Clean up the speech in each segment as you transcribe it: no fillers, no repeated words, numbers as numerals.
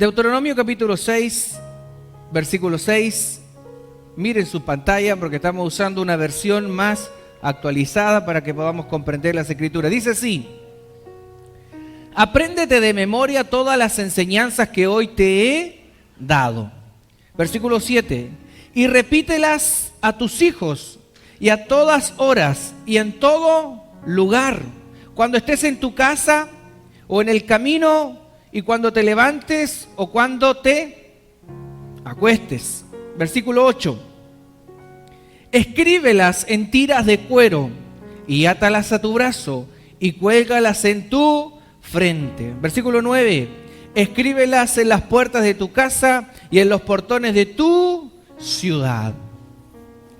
Deuteronomio capítulo 6, versículo 6. Miren su pantalla porque estamos usando una versión más actualizada para que podamos comprender las escrituras. Dice así: apréndete de memoria todas las enseñanzas que hoy te he dado. Versículo 7. Y repítelas a tus hijos y a todas horas y en todo lugar, cuando estés en tu casa o en el camino y cuando te levantes o cuando te acuestes. Versículo 8. Escríbelas en tiras de cuero y átalas a tu brazo y cuélgalas en tu frente. Versículo 9. Escríbelas en las puertas de tu casa y en los portones de tu ciudad.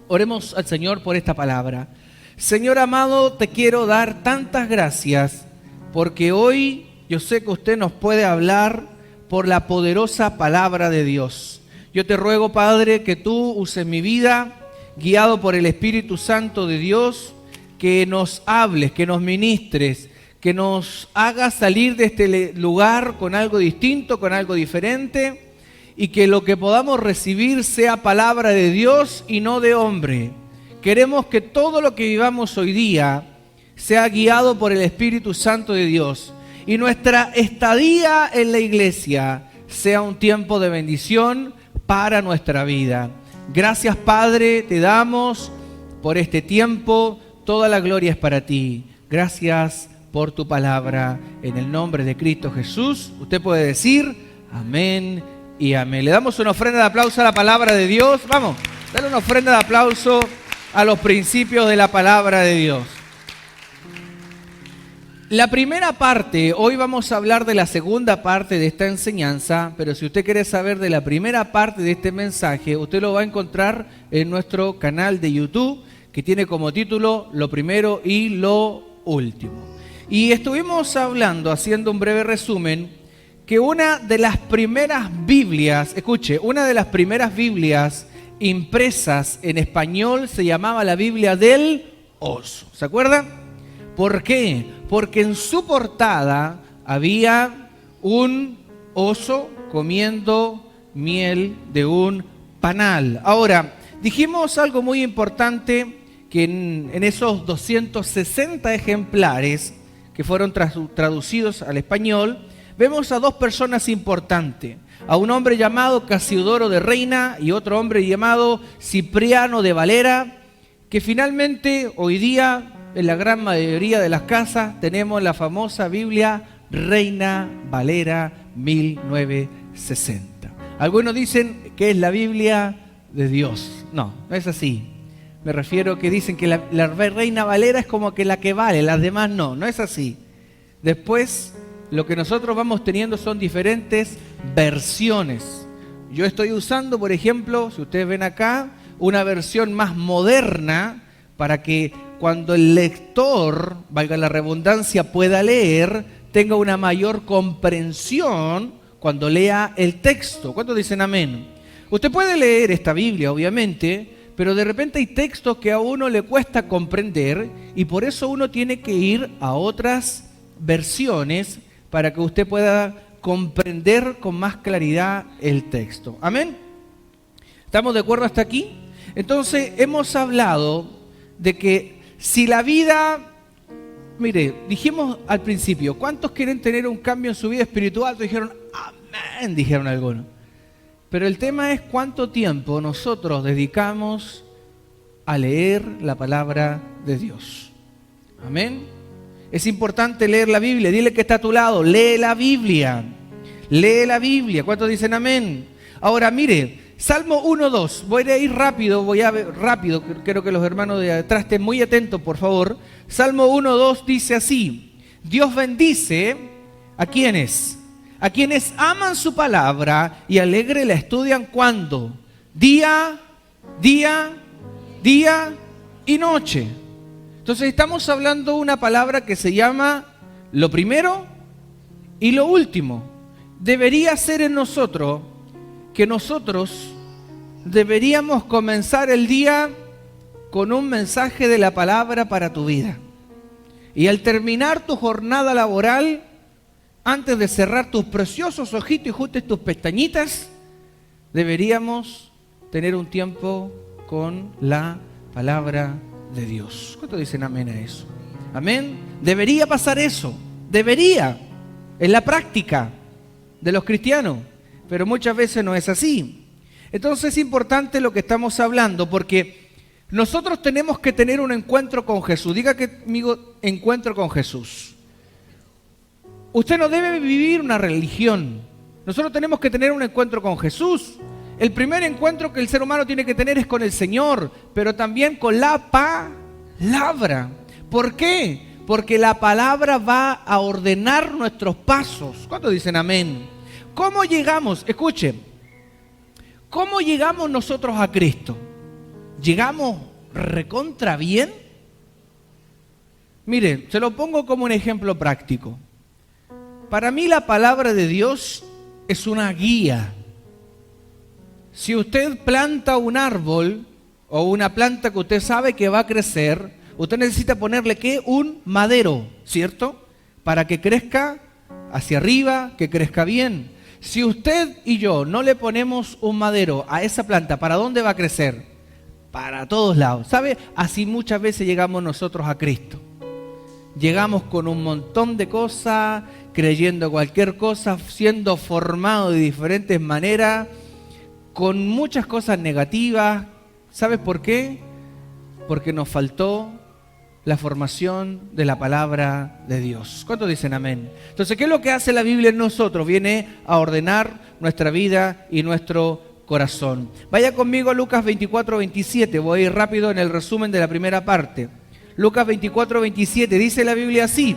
Oremos al Señor por esta palabra. Señor amado, te quiero dar tantas gracias porque hoy yo sé que usted nos puede hablar por la poderosa palabra de Dios. Yo te ruego, Padre, que tú uses mi vida, guiado por el Espíritu Santo de Dios, que nos hables, que nos ministres, que nos hagas salir de este lugar con algo distinto, con algo diferente, y que lo que podamos recibir sea palabra de Dios y no de hombre. Queremos que todo lo que vivamos hoy día sea guiado por el Espíritu Santo de Dios y nuestra estadía en la iglesia sea un tiempo de bendición para nuestra vida. Gracias, Padre, te damos por este tiempo. Toda la gloria es para ti. Gracias por tu palabra. En el nombre de Cristo Jesús, usted puede decir amén y amén. Le damos una ofrenda de aplauso a la palabra de Dios. Vamos, dale una ofrenda de aplauso a los principios de la palabra de Dios. La primera parte, hoy vamos a hablar de la segunda parte de esta enseñanza, pero si usted quiere saber de la primera parte de este mensaje, usted lo va a encontrar en nuestro canal de YouTube, que tiene como título Lo Primero y Lo Último. Y estuvimos hablando, haciendo un breve resumen, que una de las primeras Biblias, escuche, una de las primeras Biblias impresas en español se llamaba la Biblia del oso. ¿Se acuerdan? ¿Por qué? Porque en su portada había un oso comiendo miel de un panal. Ahora, dijimos algo muy importante, que en esos 260 ejemplares que fueron traducidos al español, vemos a dos personas importantes, a un hombre llamado Casiodoro de Reina y otro hombre llamado Cipriano de Valera, que finalmente hoy día en la gran mayoría de las casas tenemos la famosa Biblia Reina Valera 1960. Algunos dicen que es la Biblia de Dios. No, no es así. Me refiero que dicen que la Reina Valera es como que la que vale, las demás no, no es así. Después, lo que nosotros vamos teniendo son diferentes versiones. Yo estoy usando, por ejemplo, si ustedes ven acá, una versión más moderna para que cuando el lector, valga la redundancia, pueda leer, tenga una mayor comprensión cuando lea el texto. ¿Cuántos dicen amén? Usted puede leer esta Biblia, obviamente, pero de repente hay textos que a uno le cuesta comprender y por eso uno tiene que ir a otras versiones para que usted pueda comprender con más claridad el texto. ¿Amén? ¿Estamos de acuerdo hasta aquí? Entonces, hemos hablado de que si la vida, mire, dijimos al principio, ¿cuántos quieren tener un cambio en su vida espiritual? Dijeron, amén, dijeron algunos. Pero el tema es cuánto tiempo nosotros dedicamos a leer la palabra de Dios. Amén. Es importante leer la Biblia. Dile que está a tu lado, lee la Biblia. Lee la Biblia. ¿Cuántos dicen amén? Ahora, mire, Salmo 1:2. Voy a ir rápido, rápido. Quiero que los hermanos de atrás estén muy atentos, por favor. Salmo 1:2 dice así: Dios bendice a quienes aman su palabra y alegre la estudian. ¿Cuándo? Día y noche. Entonces estamos hablando de una palabra que se llama lo primero y lo último. Debería ser en nosotros que nosotros deberíamos comenzar el día con un mensaje de la palabra para tu vida. Y al terminar tu jornada laboral, antes de cerrar tus preciosos ojitos y juntes tus pestañitas, deberíamos tener un tiempo con la palabra de Dios. ¿Cuántos dicen amén a eso? Amén. Debería pasar eso. Debería. En la práctica de los cristianos. Pero muchas veces no es así. Entonces es importante lo que estamos hablando, porque nosotros tenemos que tener un encuentro con Jesús. Diga conmigo, encuentro con Jesús. Usted no debe vivir una religión. Nosotros tenemos que tener un encuentro con Jesús. El primer encuentro que el ser humano tiene que tener es con el Señor, pero también con la palabra. ¿Por qué? Porque la palabra va a ordenar nuestros pasos. ¿Cuántos dicen amén? ¿Cómo llegamos? Escuchen. ¿Cómo llegamos nosotros a Cristo? ¿Llegamos recontra bien? Mire, se lo pongo como un ejemplo práctico. Para mí la palabra de Dios es una guía. Si usted planta un árbol o una planta que usted sabe que va a crecer, usted necesita ponerle ¿qué? Un madero, ¿cierto? Para que crezca hacia arriba, que crezca bien. Si usted y yo no le ponemos un madero a esa planta, ¿para dónde va a crecer? Para todos lados. ¿Sabe? Así muchas veces llegamos nosotros a Cristo. Llegamos con un montón de cosas, creyendo cualquier cosa, siendo formados de diferentes maneras, con muchas cosas negativas. ¿Sabes por qué? Porque nos faltó la formación de la palabra de Dios. ¿Cuántos dicen amén? Entonces, ¿qué es lo que hace la Biblia en nosotros? Viene a ordenar nuestra vida y nuestro corazón. Vaya conmigo a Lucas 24:27. Voy a ir rápido en el resumen de la primera parte. Lucas 24:27, dice la Biblia así: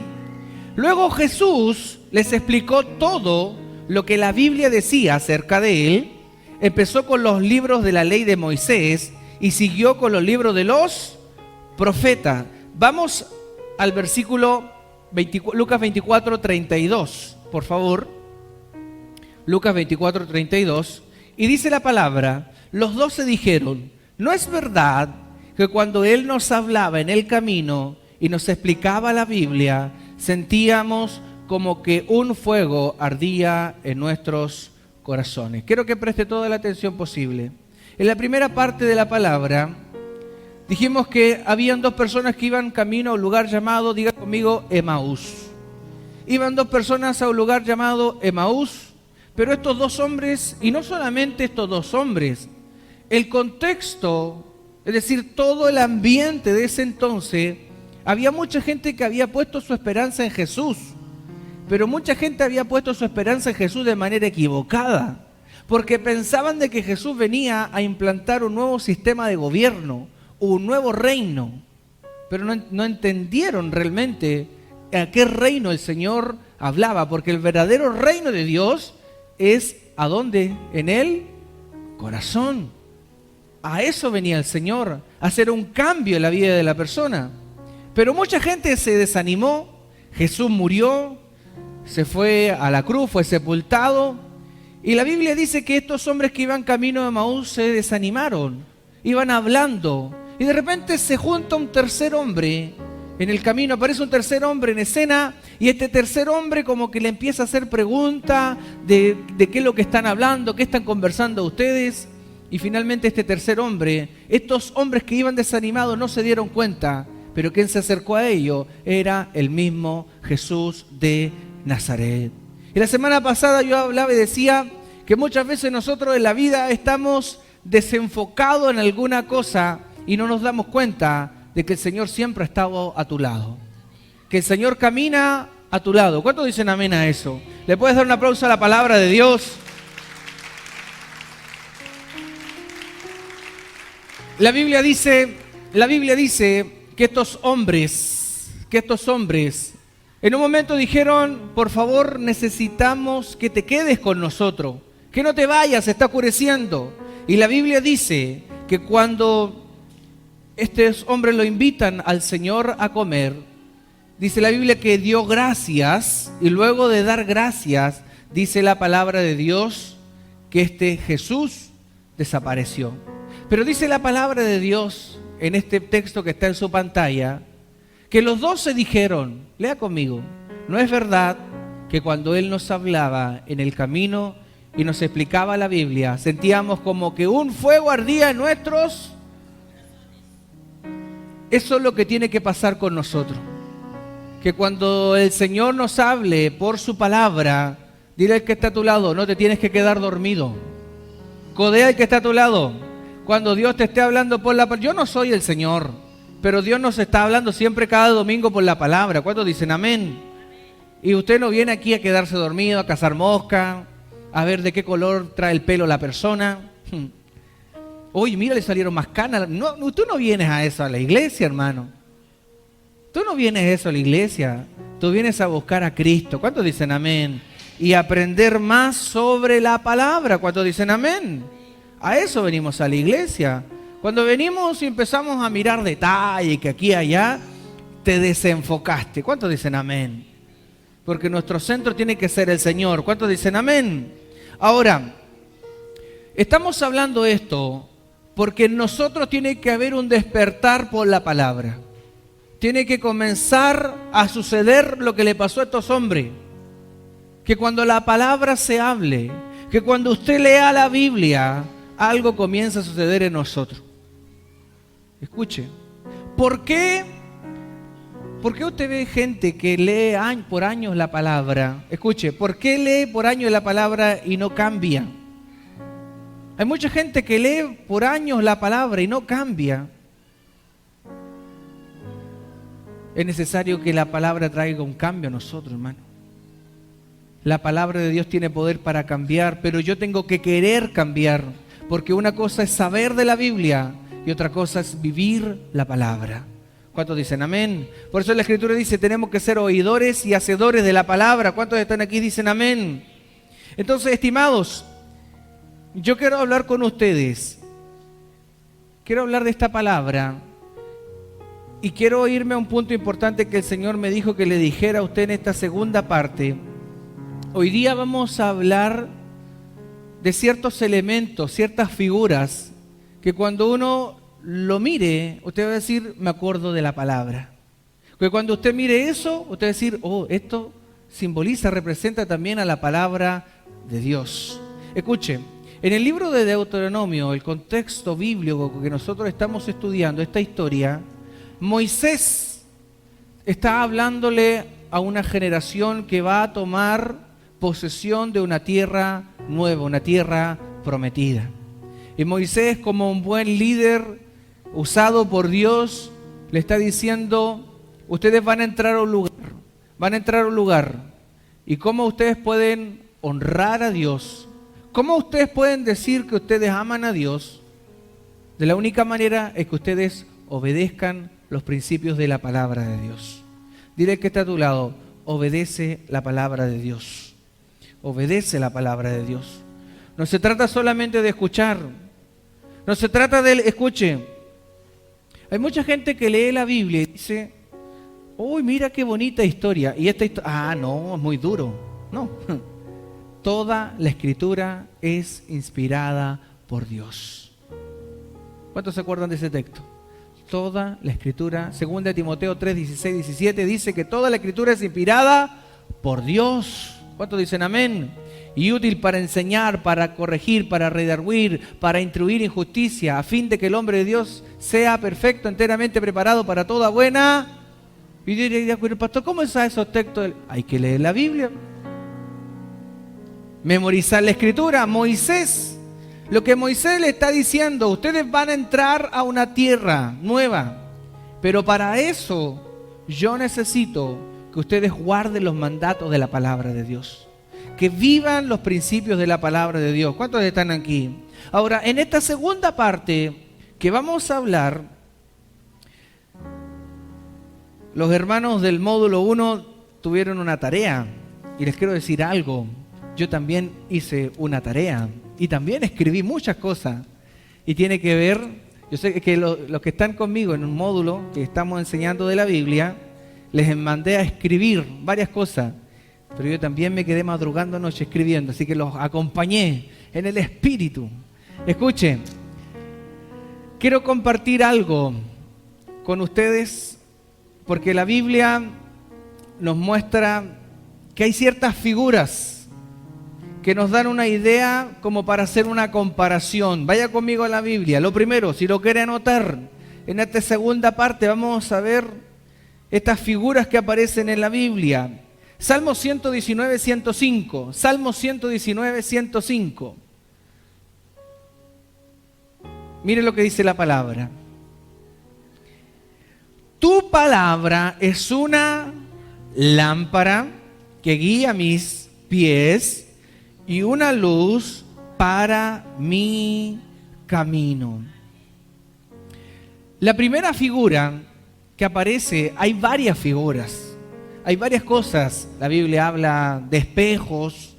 luego Jesús les explicó todo lo que la Biblia decía acerca de él. Empezó con los libros de la ley de Moisés y siguió con los libros de los profetas. Vamos al versículo Lucas 24:32, por favor. Lucas 24:32, y dice la palabra: los 12 dijeron, ¿no es verdad que cuando Él nos hablaba en el camino y nos explicaba la Biblia, sentíamos como que un fuego ardía en nuestros corazones? Quiero que preste toda la atención posible. En la primera parte de la palabra dijimos que habían dos personas que iban camino a un lugar llamado, diga conmigo, Emaús. Iban dos personas a un lugar llamado Emaús, pero estos dos hombres, y no solamente estos dos hombres, el contexto, es decir, todo el ambiente de ese entonces, había mucha gente que había puesto su esperanza en Jesús, pero mucha gente había puesto su esperanza en Jesús de manera equivocada, porque pensaban de que Jesús venía a implantar un nuevo sistema de gobierno, un nuevo reino, pero no entendieron realmente a qué reino el Señor hablaba, porque el verdadero reino de Dios es ¿a dónde? En el corazón. A eso venía el Señor, a hacer un cambio en la vida de la persona. Pero mucha gente se desanimó. Jesús murió, se fue a la cruz, fue sepultado. Y la Biblia dice que estos hombres que iban camino de Emaús se desanimaron. Iban hablando. Y de repente se junta un tercer hombre en el camino. Aparece un tercer hombre en escena. Y este tercer hombre como que le empieza a hacer preguntas de qué es lo que están hablando, qué están conversando ustedes. Y finalmente este tercer hombre, estos hombres que iban desanimados no se dieron cuenta, pero quien se acercó a ellos era el mismo Jesús de Nazaret. Y la semana pasada yo hablaba y decía que muchas veces nosotros en la vida estamos desenfocados en alguna cosa y no nos damos cuenta de que el Señor siempre ha estado a tu lado, que el Señor camina a tu lado. ¿Cuántos dicen amén a eso? ¿Le puedes dar un aplauso a la palabra de Dios? La Biblia dice que estos hombres en un momento dijeron, por favor, necesitamos que te quedes con nosotros, que no te vayas, se está oscureciendo. Y la Biblia dice que cuando estos hombres lo invitan al Señor a comer, dice la Biblia que dio gracias, y luego de dar gracias, dice la palabra de Dios, que este Jesús desapareció. Pero dice la palabra de Dios en este texto que está en su pantalla, que los 12 dijeron, lea conmigo, ¿no es verdad que cuando Él nos hablaba en el camino y nos explicaba la Biblia, sentíamos como que un fuego ardía en nuestros. Eso es lo que tiene que pasar con nosotros. Que cuando el Señor nos hable por su palabra, dile al que está a tu lado, no te tienes que quedar dormido. Codea al que está a tu lado. Cuando Dios te esté hablando por la palabra, yo no soy el Señor, pero Dios nos está hablando siempre cada domingo por la palabra. ¿Cuántos dicen amén? Y usted no viene aquí a quedarse dormido, a cazar mosca, a ver de qué color trae el pelo la persona. Oye, mira, le salieron más canas. No, tú no vienes a eso a la iglesia, hermano. Tú no vienes a eso a la iglesia. Tú vienes a buscar a Cristo. ¿Cuántos dicen amén? Y aprender más sobre la palabra. ¿Cuántos dicen amén? A eso venimos a la iglesia. Cuando venimos y empezamos a mirar detalles, que aquí y allá, te desenfocaste. ¿Cuántos dicen amén? Porque nuestro centro tiene que ser el Señor. ¿Cuántos dicen amén? Ahora, estamos hablando esto porque en nosotros tiene que haber un despertar por la palabra. Tiene que comenzar a suceder lo que le pasó a estos hombres. Que cuando la palabra se hable, que cuando usted lea la Biblia, algo comienza a suceder en nosotros. Escuche, ¿por qué usted ve gente que lee por años la palabra? Escuche, ¿por qué lee por años la palabra y no cambia? Hay mucha gente que lee por años la palabra y no cambia. Es necesario que la palabra traiga un cambio a nosotros, hermano. La palabra de Dios tiene poder para cambiar, pero yo tengo que querer cambiar, porque una cosa es saber de la Biblia y otra cosa es vivir la palabra. ¿Cuántos dicen amén? Por eso la Escritura dice, tenemos que ser oidores y hacedores de la palabra. ¿Cuántos están aquí y dicen amén? Entonces, estimados, yo quiero hablar con ustedes. Quiero hablar de esta palabra. Y quiero irme a un punto importante que el Señor me dijo que le dijera a usted en esta segunda parte. Hoy día vamos a hablar de ciertos elementos, ciertas figuras, que cuando uno lo mire, usted va a decir, me acuerdo de la palabra. Que cuando usted mire eso, usted va a decir, oh, esto simboliza, representa también a la palabra de Dios. Escuche, en el libro de Deuteronomio, el contexto bíblico que nosotros estamos estudiando, esta historia, Moisés está hablándole a una generación que va a tomar posesión de una tierra nueva, una tierra prometida. Y Moisés, como un buen líder usado por Dios, le está diciendo, ustedes van a entrar a un lugar, y cómo ustedes pueden honrar a Dios, cómo ustedes pueden decir que ustedes aman a Dios. De la única manera es que ustedes obedezcan los principios de la palabra de Dios. Dile que está a tu lado, obedece la palabra de Dios. Obedece la palabra de Dios. No se trata solamente de escuchar. No se trata de... Escuche, hay mucha gente que lee la Biblia y dice, uy, mira qué bonita historia. Y esta historia, no, es muy duro. No, toda la Escritura es inspirada por Dios. ¿Cuántos se acuerdan de ese texto? Toda la Escritura, 2 Timoteo 3, 16, 17, dice que toda la Escritura es inspirada por Dios. ¿Cuántos dicen amén? Y útil para enseñar, para corregir, para redarguir, para instruir en justicia, a fin de que el hombre de Dios sea perfecto, enteramente preparado para toda buena. Y diría, pastor, ¿cómo es esos textos? Hay que leer la Biblia. Memorizar la Escritura. Moisés, lo que Moisés le está diciendo, ustedes van a entrar a una tierra nueva, pero para eso yo necesito que ustedes guarden los mandatos de la palabra de Dios, que vivan los principios de la palabra de Dios. ¿Cuántos están aquí? Ahora, en esta segunda parte que vamos a hablar, los hermanos del módulo 1 tuvieron una tarea, y les quiero decir algo, yo también hice una tarea, y también escribí muchas cosas, y tiene que ver, yo sé que los que están conmigo en un módulo que estamos enseñando de la Biblia, les mandé a escribir varias cosas, pero yo también me quedé madrugando anoche escribiendo, así que los acompañé en el espíritu. Escuchen, quiero compartir algo con ustedes, porque la Biblia nos muestra que hay ciertas figuras que nos dan una idea como para hacer una comparación. Vaya conmigo a la Biblia. Lo primero, si lo quiere anotar, en esta segunda parte vamos a ver estas figuras que aparecen en la Biblia. Salmo 119, 105. Salmo 119, 105. Mire lo que dice la palabra. Tu palabra es una lámpara que guía mis pies y una luz para mi camino. La primera figura que aparece, hay varias figuras, hay varias cosas. La Biblia habla de espejos,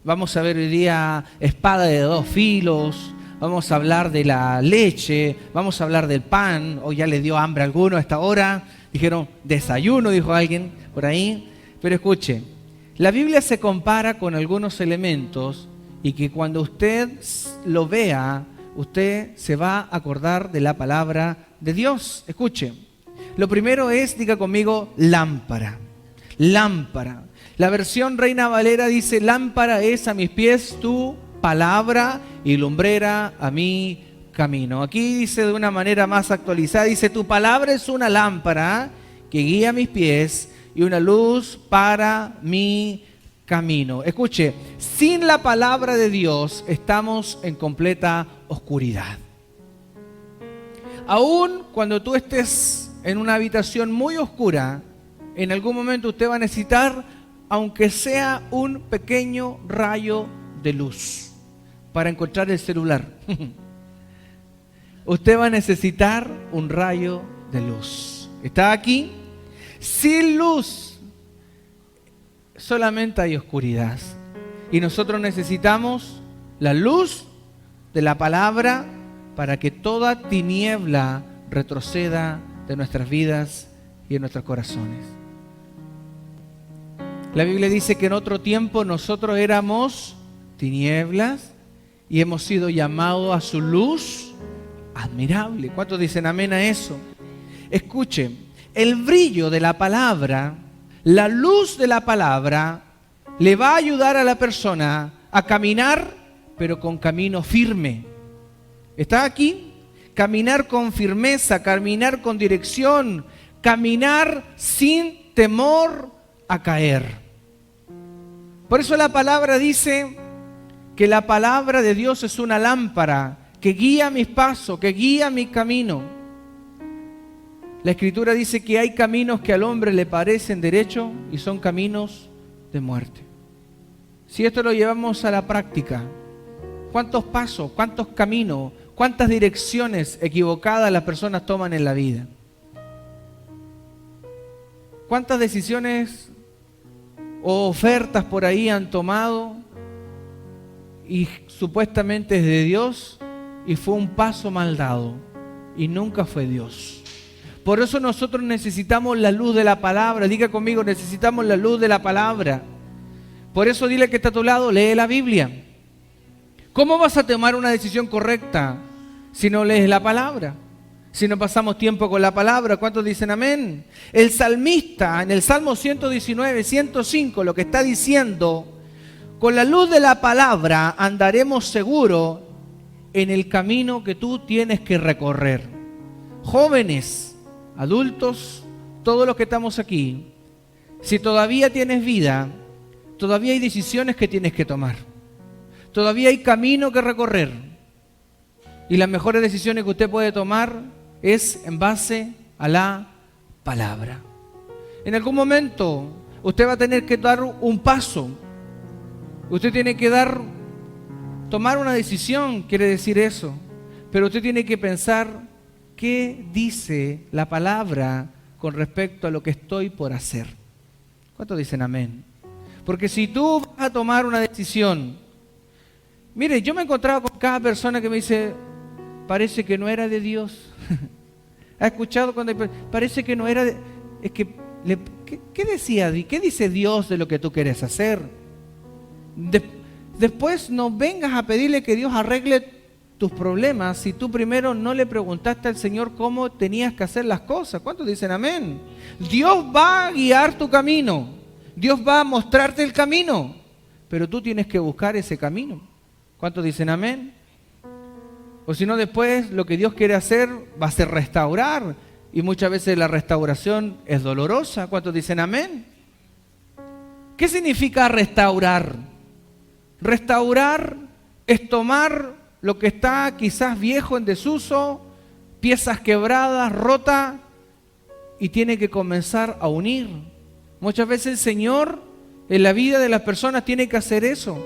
vamos a ver hoy día espada de dos filos, vamos a hablar de la leche, vamos a hablar del pan. Hoy ya le dio hambre a alguno a esta hora, dijeron desayuno, dijo alguien por ahí. Pero escuche, la Biblia se compara con algunos elementos y que cuando usted lo vea, usted se va a acordar de la palabra de Dios. Escuche, lo primero es, diga conmigo, lámpara. Lámpara. La versión Reina Valera dice, lámpara es a mis pies tu palabra y lumbrera a mi camino. Aquí dice de una manera más actualizada, dice, tu palabra es una lámpara que guía mis pies y una luz para mi camino. Escuche, sin la palabra de Dios estamos en completa oscuridad. Aún cuando tú estés en una habitación muy oscura, en algún momento usted va a necesitar, aunque sea un pequeño rayo de luz, para encontrar el celular. Usted va a necesitar un rayo de luz. ¿Está aquí? Sin luz solamente hay oscuridad. Y nosotros necesitamos la luz de la palabra para que toda tiniebla retroceda de nuestras vidas y de nuestros corazones. La Biblia dice que en otro tiempo nosotros éramos tinieblas y hemos sido llamados a su luz admirable. ¿Cuántos dicen amén a eso? Escuche, el brillo de la palabra, la luz de la palabra, le va a ayudar a la persona a caminar, pero con camino firme. ¿Está aquí? Caminar con firmeza, caminar con dirección, caminar sin temor a caer. Por eso la palabra dice que la palabra de Dios es una lámpara que guía mis pasos, que guía mi camino. La Escritura dice que hay caminos que al hombre le parecen derechos y son caminos de muerte. Si esto lo llevamos a la práctica, ¿cuántos pasos, cuántos caminos, cuántas direcciones equivocadas las personas toman en la vida? ¿Cuántas decisiones o ofertas por ahí han tomado y supuestamente es de Dios y fue un paso mal dado y nunca fue Dios? Por eso nosotros necesitamos la luz de la palabra. Diga conmigo, necesitamos la luz de la palabra. Por eso dile que está a tu lado, lee la Biblia. ¿Cómo vas a tomar una decisión correcta si no lees la palabra? Si no pasamos tiempo con la palabra. ¿Cuántos dicen amén? El salmista en el Salmo 119, 105 lo que está diciendo: con la luz de la palabra andaremos seguros en el camino que tú tienes que recorrer. Jóvenes, adultos, todos los que estamos aquí, si todavía tienes vida, todavía hay decisiones que tienes que tomar. Todavía hay camino que recorrer. Y las mejores decisiones que usted puede tomar es en base a la palabra. En algún momento usted va a tener que dar un paso. Usted tiene que tomar una decisión, quiere decir eso. Pero usted tiene que pensar qué dice la palabra con respecto a lo que estoy por hacer. ¿Cuántos dicen amén? Porque si tú vas a tomar una decisión, mire, yo me he encontrado con cada persona que me dice, parece que no era de Dios. ¿Ha escuchado cuando parece que no era de... Es que, ¿qué decía? ¿Qué dice Dios de lo que tú quieres hacer? Después no vengas a pedirle que Dios arregle tus problemas si tú primero no le preguntaste al Señor cómo tenías que hacer las cosas. ¿Cuántos dicen amén? Dios va a guiar tu camino. Dios va a mostrarte el camino, pero tú tienes que buscar ese camino. ¿Cuántos dicen amén? O si no, después lo que Dios quiere hacer va a ser restaurar, y muchas veces la restauración es dolorosa. ¿Cuántos dicen amén? ¿Qué significa restaurar? Restaurar es tomar lo que está quizás viejo, en desuso, piezas quebradas, rotas, y tiene que comenzar a unir. Muchas veces el Señor en la vida de las personas tiene que hacer eso.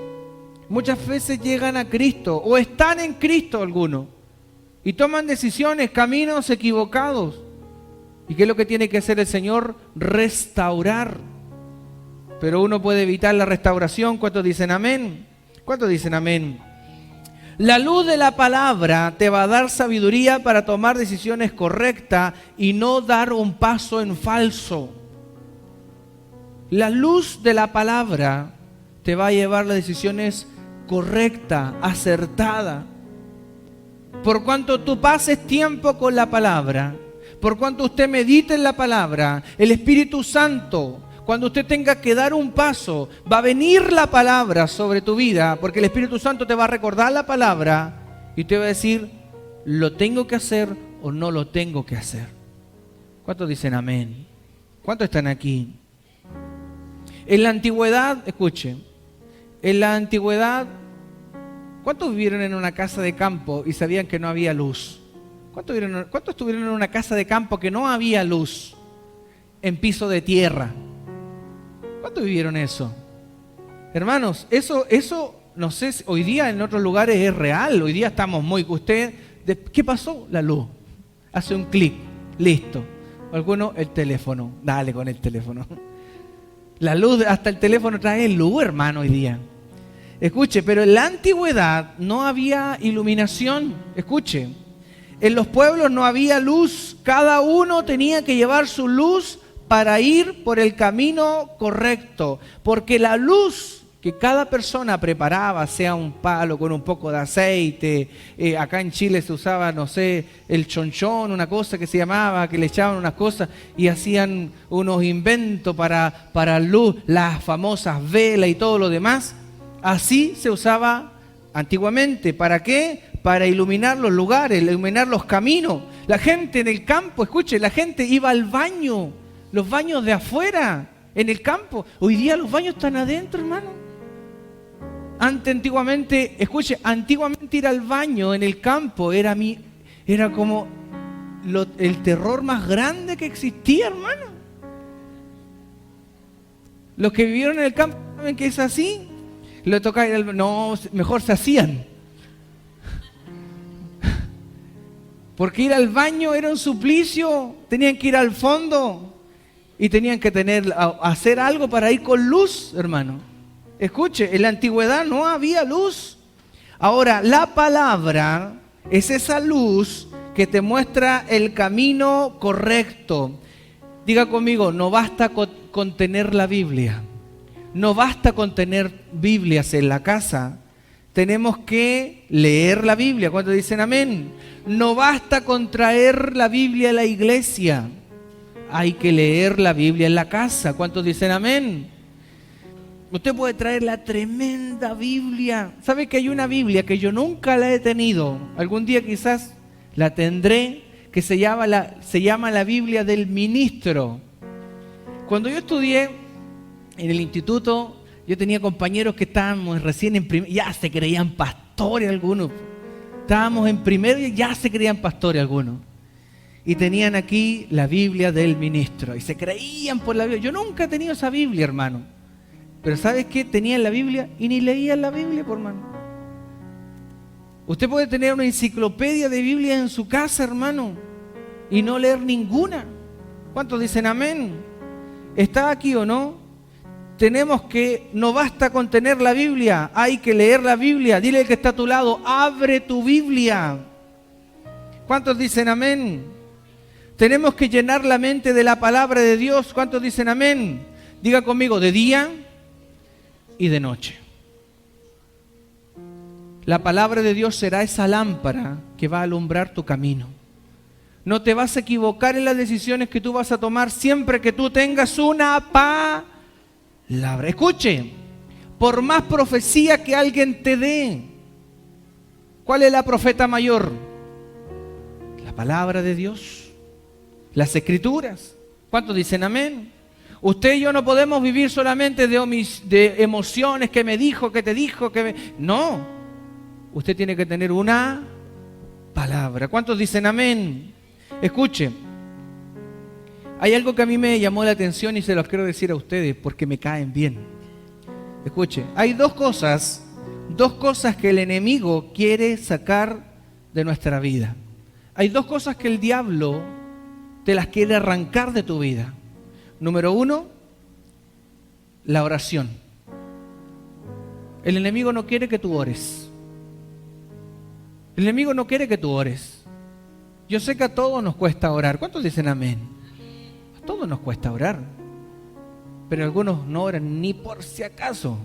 Muchas veces llegan a Cristo o están en Cristo algunos y toman decisiones, caminos equivocados. ¿Y qué es lo que tiene que hacer el Señor? Restaurar. Pero uno puede evitar la restauración. ¿Cuántos dicen amén? ¿Cuántos dicen amén? La luz de la palabra te va a dar sabiduría para tomar decisiones correctas y no dar un paso en falso. La luz de la palabra te va a llevar las decisiones correctas, acertadas. Por cuanto tú pases tiempo con la palabra, por cuanto usted medite en la palabra, el Espíritu Santo, cuando usted tenga que dar un paso, va a venir la palabra sobre tu vida, porque el Espíritu Santo te va a recordar la palabra y te va a decir, ¿lo tengo que hacer o no lo tengo que hacer? ¿Cuántos dicen amén? ¿Cuántos están aquí? En la antigüedad, escuchen, en la antigüedad, ¿cuántos vivieron en una casa de campo y sabían que no había luz? ¿Cuántos estuvieron en una casa de campo que no había luz? En piso de tierra. ¿Cuántos vivieron eso? Hermanos, eso no sé, hoy día en otros lugares es real. Hoy día estamos muy... ¿Qué pasó? La luz. Hace un clic, listo. Alguno, el teléfono. Dale con el teléfono. La luz, hasta el teléfono trae luz, hermano, hoy día. Escuche, pero en la antigüedad no había iluminación. Escuche, en los pueblos no había luz. Cada uno tenía que llevar su luz para ir por el camino correcto, porque la luz que cada persona preparaba, sea un palo con un poco de aceite, acá en Chile se usaba, no sé, el chonchón, una cosa que se llamaba, que le echaban unas cosas y hacían unos inventos para luz, las famosas velas y todo lo demás. Así se usaba antiguamente. ¿Para qué? Para iluminar los lugares, iluminar los caminos. La gente en el campo, escuche, la gente iba al baño, los baños de afuera, en el campo. Hoy día los baños están adentro, hermano. Antiguamente, escuche, antiguamente ir al baño en el campo era como el terror más grande que existía, hermano. Los que vivieron en el campo saben que es así. Le toca ir no, mejor se hacían. Porque ir al baño era un suplicio, tenían que ir al fondo. Y tenían que hacer algo para ir con luz, hermano. Escuche, en la antigüedad no había luz. Ahora, la palabra es esa luz que te muestra el camino correcto. Diga conmigo, no basta con tener la Biblia. No basta con tener Biblias en la casa. Tenemos que leer la Biblia. ¿Cuántos dicen amén? No basta con traer la Biblia a la iglesia. Hay que leer la Biblia en la casa. ¿Cuántos dicen amén? Usted puede traer la tremenda Biblia. ¿Sabe que hay una Biblia que yo nunca la he tenido? Algún día quizás la tendré, que se llama la Biblia del ministro. Cuando yo estudié en el instituto, yo tenía compañeros que estábamos recién en primero, ya se creían pastores algunos. Estábamos en primero y ya se creían pastores algunos. Y tenían aquí la Biblia del ministro. Y se creían por la Biblia. Yo nunca he tenido esa Biblia, hermano. Pero ¿sabes qué? Tenían la Biblia y ni leían la Biblia, por hermano. Usted puede tener una enciclopedia de Biblia en su casa, hermano, y no leer ninguna. ¿Cuántos dicen amén? ¿Está aquí o no? No basta con tener la Biblia, hay que leer la Biblia. Dile al que está a tu lado, abre tu Biblia. ¿Cuántos dicen amén? Tenemos que llenar la mente de la palabra de Dios. ¿Cuántos dicen amén? Diga conmigo, de día y de noche. La palabra de Dios será esa lámpara que va a alumbrar tu camino. No te vas a equivocar en las decisiones que tú vas a tomar siempre que tú tengas una palabra. Escuche, por más profecía que alguien te dé, ¿cuál es la profeta mayor? La palabra de Dios, las Escrituras. ¿Cuántos dicen amén? Usted y yo no podemos vivir solamente de emociones, que me dijo, que te dijo, No, usted tiene que tener una palabra. ¿Cuántos dicen amén? Escuche, hay algo que a mí me llamó la atención y se los quiero decir a ustedes porque me caen bien. Escuche, hay dos cosas que el enemigo quiere sacar de nuestra vida. Hay dos cosas que el diablo te las quiere arrancar de tu vida. Número uno, la oración. El enemigo no quiere que tú ores. El enemigo no quiere que tú ores. Yo sé que a todos nos cuesta orar. ¿Cuántos dicen amén? A todos nos cuesta orar. Pero algunos no oran ni por si acaso.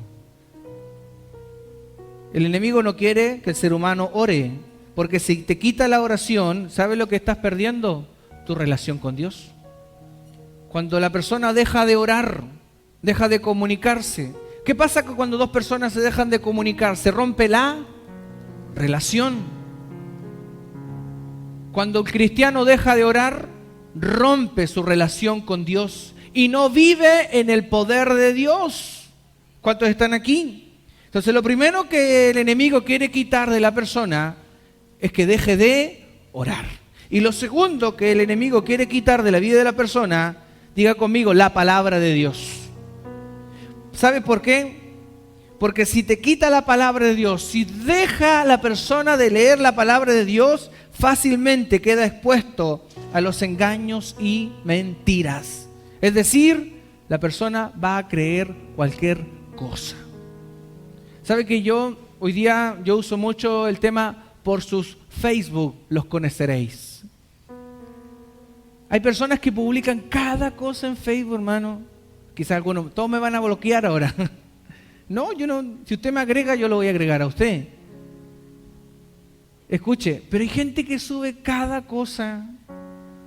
El enemigo no quiere que el ser humano ore, porque si te quita la oración, ¿sabes lo que estás perdiendo? Tu relación con Dios. Cuando la persona deja de orar, deja de comunicarse. ¿Qué pasa cuando dos personas se dejan de comunicar? Se rompe la relación. Cuando el cristiano deja de orar, rompe su relación con Dios y no vive en el poder de Dios. ¿Cuántos están aquí? Entonces lo primero que el enemigo quiere quitar de la persona es que deje de orar. Y lo segundo que el enemigo quiere quitar de la vida de la persona, diga conmigo, la palabra de Dios. ¿Sabe por qué? Porque si te quita la palabra de Dios, si deja a la persona de leer la palabra de Dios, fácilmente queda expuesto a los engaños y mentiras. Es decir, la persona va a creer cualquier cosa. ¿Sabe que hoy día uso mucho el tema por sus Facebook, los conoceréis? Hay personas que publican cada cosa en Facebook, hermano. Quizás algunos, todos me van a bloquear ahora. No, yo no, si usted me agrega, yo lo voy a agregar a usted. Escuche, pero hay gente que sube cada cosa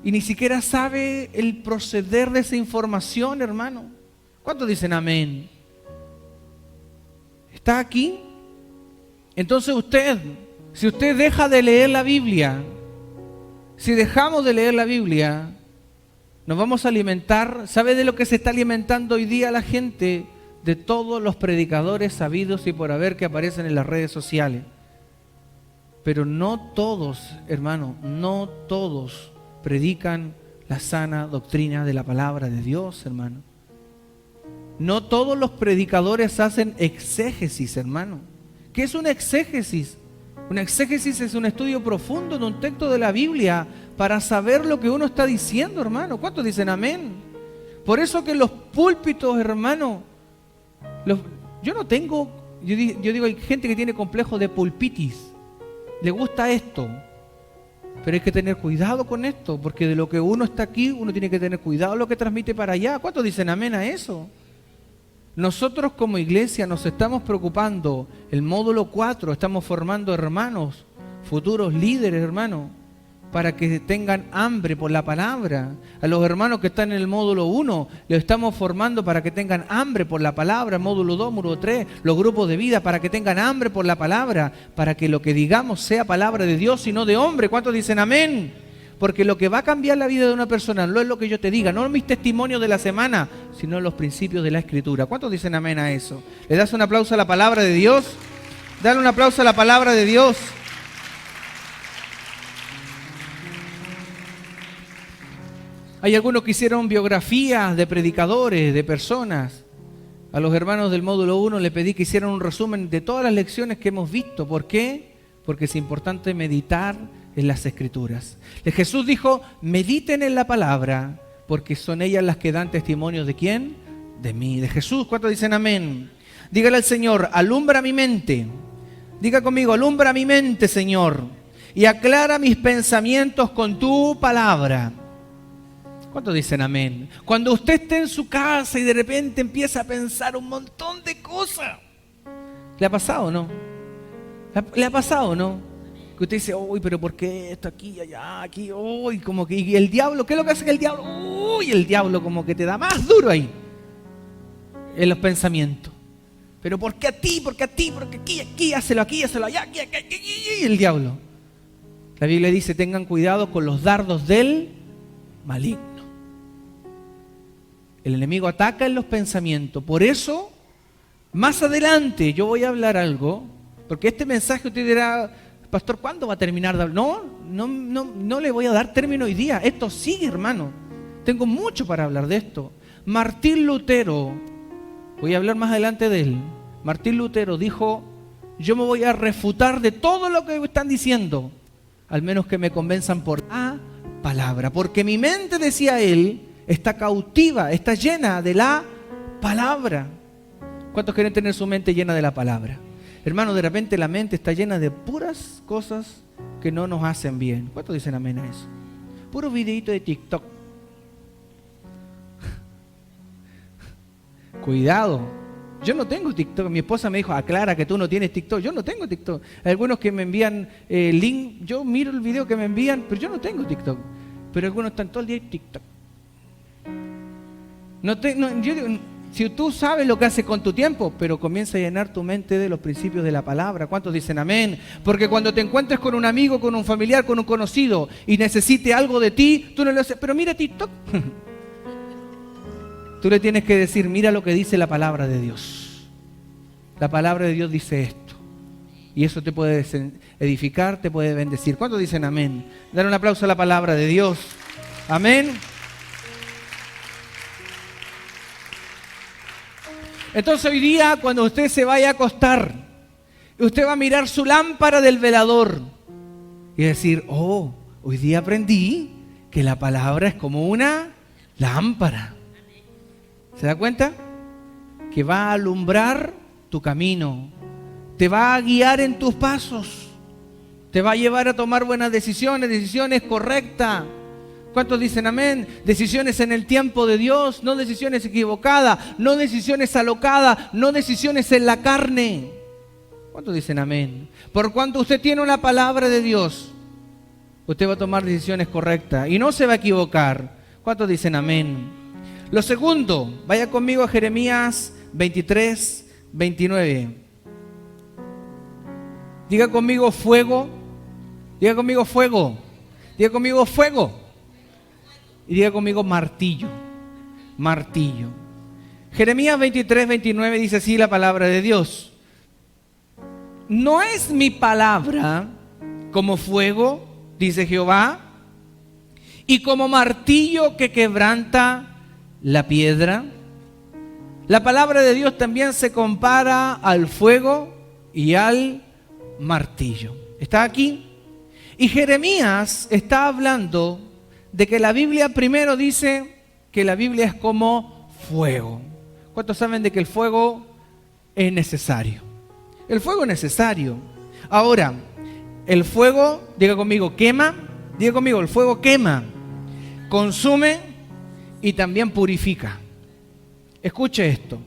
y ni siquiera sabe el proceder de esa información, hermano. ¿Cuántos dicen amén? ¿Está aquí? Entonces si usted deja de leer la Biblia, si dejamos de leer la Biblia, nos vamos a alimentar. ¿Sabe de lo que se está alimentando hoy día la gente? De todos los predicadores sabidos y por haber que aparecen en las redes sociales. Pero no todos, hermano, no todos predican la sana doctrina de la palabra de Dios, hermano. No todos los predicadores hacen exégesis, hermano. ¿Qué es una exégesis? Una exégesis es un estudio profundo de un texto de la Biblia para saber lo que uno está diciendo, hermano. ¿Cuántos dicen amén? Por eso que los púlpitos, hermano, yo digo, hay gente que tiene complejo de pulpitis. Le gusta esto. Pero hay que tener cuidado con esto, porque de lo que uno está aquí, uno tiene que tener cuidado lo que transmite para allá. ¿Cuántos dicen amén a eso? Nosotros como iglesia nos estamos preocupando, el módulo 4, estamos formando hermanos, futuros líderes, hermanos, para que tengan hambre por la palabra. A los hermanos que están en el módulo 1, los estamos formando para que tengan hambre por la palabra. Módulo 2, módulo 3, los grupos de vida, para que tengan hambre por la palabra, para que lo que digamos sea palabra de Dios y no de hombre. ¿Cuántos dicen amén? Porque lo que va a cambiar la vida de una persona no es lo que yo te diga, no mis testimonios de la semana, sino los principios de la Escritura. ¿Cuántos dicen amén a eso? ¿Le das un aplauso a la palabra de Dios? Dale un aplauso a la palabra de Dios. Hay algunos que hicieron biografías de predicadores, de personas. A los hermanos del módulo 1 le pedí que hicieran un resumen de todas las lecciones que hemos visto. ¿Por qué? Porque es importante meditar en las Escrituras. Jesús dijo, mediten en la palabra, porque son ellas las que dan testimonio ¿de quién? De mí, de Jesús. ¿Cuántos dicen amén? Dígale al Señor, alumbra mi mente. Diga conmigo, alumbra mi mente, Señor, y aclara mis pensamientos con tu palabra. ¿Cuántos dicen amén? Cuando usted esté en su casa y de repente empieza a pensar un montón de cosas, ¿le ha pasado o no? ¿Le ha pasado o no? Que usted dice, uy, pero ¿por qué esto aquí, allá, aquí, uy? Como que, y el diablo, ¿qué es lo que hace que el diablo? Uy, el diablo como que te da más duro ahí. en los pensamientos. Pero ¿por qué a ti? ¿Por qué a ti? Porque aquí, hácelo allá, aquí, y el diablo. La Biblia dice, tengan cuidado con los dardos del maligno. El enemigo ataca en los pensamientos. Por eso, más adelante yo voy a hablar algo, porque este mensaje usted dirá, pastor, ¿cuándo va a terminar de hablar? No le voy a dar término hoy día. Esto sigue, hermano. Tengo mucho para hablar de esto. Martín Lutero, voy a hablar más adelante de él. Martín Lutero dijo, yo me voy a refutar de todo lo que están diciendo, al menos que me convenzan por la palabra. Porque mi mente, decía él, está cautiva, está llena de la palabra. ¿Cuántos quieren tener su mente llena de la palabra? Hermano, de repente la mente está llena de puras cosas que no nos hacen bien. ¿Cuántos dicen amén a eso? Puro videíto de TikTok. Cuidado. Yo no tengo TikTok. Mi esposa me dijo, aclara que tú no tienes TikTok. Yo no tengo TikTok. Hay algunos que me envían link. Yo miro el video que me envían, pero yo no tengo TikTok. Pero algunos están todo el día en TikTok. Yo digo, si tú sabes lo que haces con tu tiempo, pero comienza a llenar tu mente de los principios de la palabra. ¿Cuántos dicen amén? Porque cuando te encuentres con un amigo, con un familiar, con un conocido y necesite algo de ti, tú no le haces, pero mira TikTok. Tú le tienes que decir, mira lo que dice la palabra de Dios. La palabra de Dios dice esto. Y eso te puede edificar, te puede bendecir. ¿Cuántos dicen amén? Dar un aplauso a la palabra de Dios. Amén. Entonces hoy día, cuando usted se vaya a acostar, usted va a mirar su lámpara del velador y decir, oh, hoy día aprendí que la palabra es como una lámpara. ¿Se da cuenta? Que va a alumbrar tu camino, te va a guiar en tus pasos, te va a llevar a tomar buenas decisiones correctas. ¿Cuántos dicen amén? Decisiones en el tiempo de Dios, no decisiones equivocadas, no decisiones alocadas, no decisiones en la carne. ¿Cuántos dicen amén? Por cuanto usted tiene una palabra de Dios, usted va a tomar decisiones correctas y no se va a equivocar. ¿Cuántos dicen amén? Lo segundo, vaya conmigo a Jeremías 23, 29. Diga conmigo fuego. Diga conmigo fuego. Diga conmigo fuego. Y diga conmigo martillo. Martillo. Jeremías 23, 29 dice así la palabra de Dios. No es mi palabra como fuego, dice Jehová, y como martillo que quebranta la piedra. La palabra de Dios también se compara al fuego y al martillo. ¿Está aquí? Y Jeremías está hablando de que la Biblia primero dice que la Biblia es como fuego. ¿Cuántos saben de que el fuego es necesario? El fuego es necesario. Ahora, el fuego, diga conmigo, quema. Diga conmigo, el fuego quema, consume y también purifica. Escuche esto.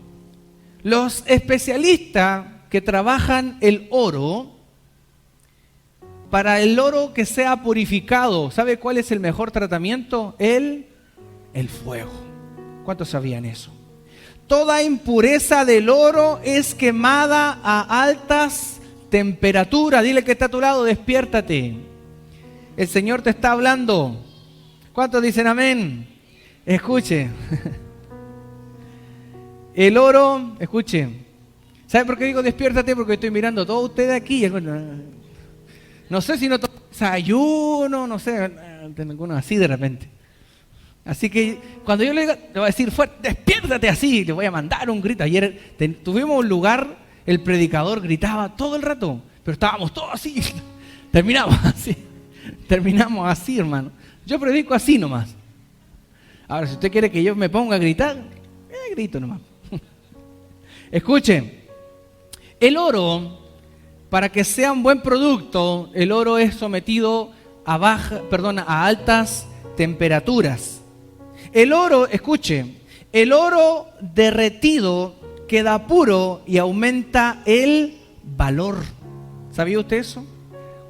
Los especialistas que trabajan el oro, para el oro que sea purificado, ¿sabe cuál es el mejor tratamiento? El fuego. ¿Cuántos sabían eso? Toda impureza del oro es quemada a altas temperaturas. Dile que está a tu lado, despiértate. El Señor te está hablando. ¿Cuántos dicen amén? Escuche. El oro, escuche. ¿Sabe por qué digo despiértate? Porque estoy mirando a todos ustedes aquí. No sé si no tomo desayuno, no sé, algunos así de repente. Así que cuando yo le diga, le voy a decir fuerte, despiértate así, le voy a mandar un grito. Ayer tuvimos un lugar, el predicador gritaba todo el rato, pero estábamos todos así. Terminamos así, hermano. Yo predico así nomás. Ahora, si usted quiere que yo me ponga a gritar, grito nomás. Escuchen, el oro, para que sea un buen producto, el oro es sometido a altas temperaturas. El oro, escuche, el oro derretido queda puro y aumenta el valor. ¿Sabía usted eso?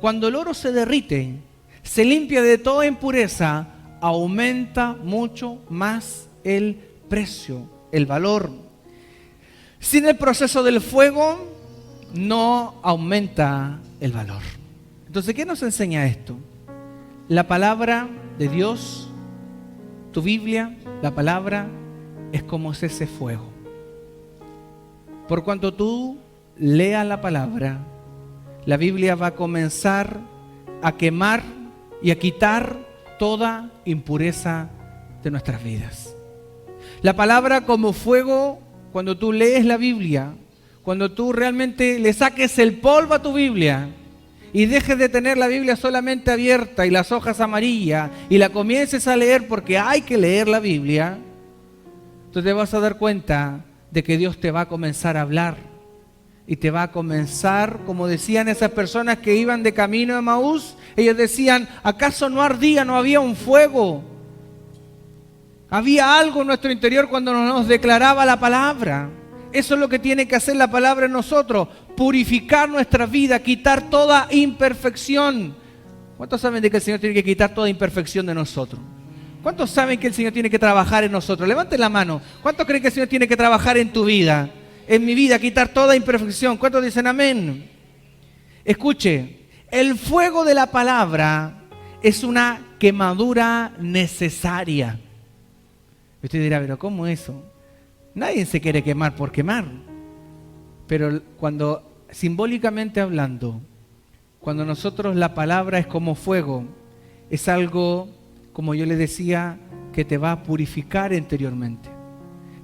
Cuando el oro se derrite, se limpia de toda impureza, aumenta mucho más el precio, el valor. Sin el proceso del fuego no aumenta el valor. Entonces, ¿qué nos enseña esto? La palabra de Dios, tu Biblia, la palabra es como ese fuego. Por cuanto tú leas la palabra, la Biblia va a comenzar a quemar y a quitar toda impureza de nuestras vidas. La palabra como fuego, cuando tú lees la Biblia, cuando tú realmente le saques el polvo a tu Biblia y dejes de tener la Biblia solamente abierta y las hojas amarillas y la comiences a leer porque hay que leer la Biblia, tú te vas a dar cuenta de que Dios te va a comenzar a hablar y te va a comenzar, como decían esas personas que iban de camino a Emaús, ellos decían, ¿acaso no ardía, no había un fuego? Había algo en nuestro interior cuando nos declaraba la palabra. Eso es lo que tiene que hacer la palabra en nosotros, purificar nuestra vida, quitar toda imperfección. ¿Cuántos saben de que el Señor tiene que quitar toda imperfección de nosotros? ¿Cuántos saben que el Señor tiene que trabajar en nosotros? Levanten la mano. ¿Cuántos creen que el Señor tiene que trabajar en tu vida? En mi vida, quitar toda imperfección. ¿Cuántos dicen amén? Escuche, el fuego de la palabra es una quemadura necesaria. Usted dirá, pero ¿cómo eso? Nadie se quiere quemar por quemar. Pero cuando, simbólicamente hablando, cuando nosotros la palabra es como fuego, es algo, como yo le decía, que te va a purificar interiormente.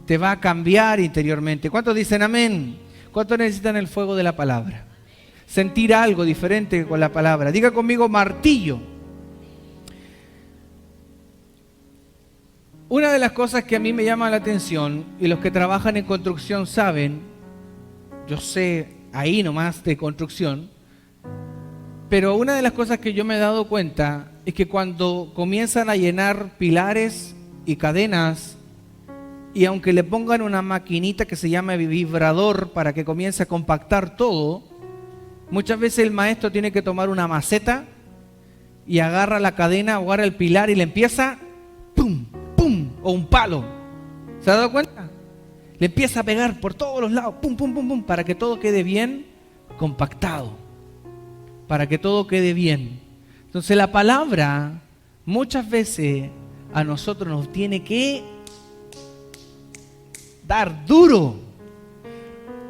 Te va a cambiar interiormente. ¿Cuántos dicen amén? ¿Cuántos necesitan el fuego de la palabra? Sentir algo diferente con la palabra. Diga conmigo martillo. Una de las cosas que a mí me llama la atención, y los que trabajan en construcción saben, yo sé ahí nomás de construcción, pero una de las cosas que yo me he dado cuenta es que cuando comienzan a llenar pilares y cadenas, y aunque le pongan una maquinita que se llama vibrador para que comience a compactar todo, muchas veces el maestro tiene que tomar una maceta y agarra la cadena, agarra el pilar y le empieza, ¡pum! ¡Pum! O un palo. ¿Se ha dado cuenta? Le empieza a pegar por todos los lados, ¡pum, pum, pum, pum! Para que todo quede bien compactado. Para que todo quede bien. Entonces la palabra muchas veces a nosotros nos tiene que dar duro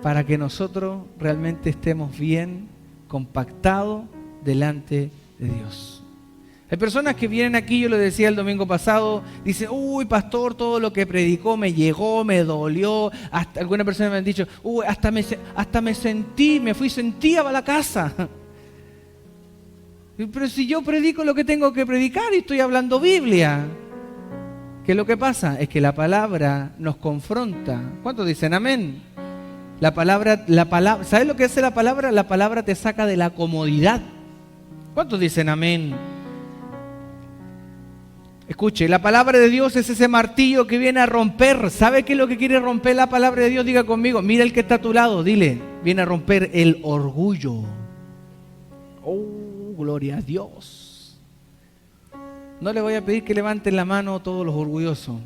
para que nosotros realmente estemos bien compactados delante de Dios. Hay personas que vienen aquí, yo lo decía el domingo pasado, dicen, uy, pastor, todo lo que predicó me llegó, me dolió. Hasta, algunas personas me han dicho, uy, hasta me sentí, me fui sentida a la casa. Pero si yo predico lo que tengo que predicar y estoy hablando Biblia. ¿Qué es lo que pasa? Es que la palabra nos confronta. ¿Cuántos dicen amén? La palabra, ¿sabes lo que hace la palabra? La palabra te saca de la comodidad. ¿Cuántos dicen amén? Escuche, la palabra de Dios es ese martillo que viene a romper. ¿Sabe qué es lo que quiere romper la palabra de Dios? Diga conmigo, mira el que está a tu lado, dile, viene a romper el orgullo. Oh, gloria a Dios. No le voy a pedir que levanten la mano todos los orgullosos.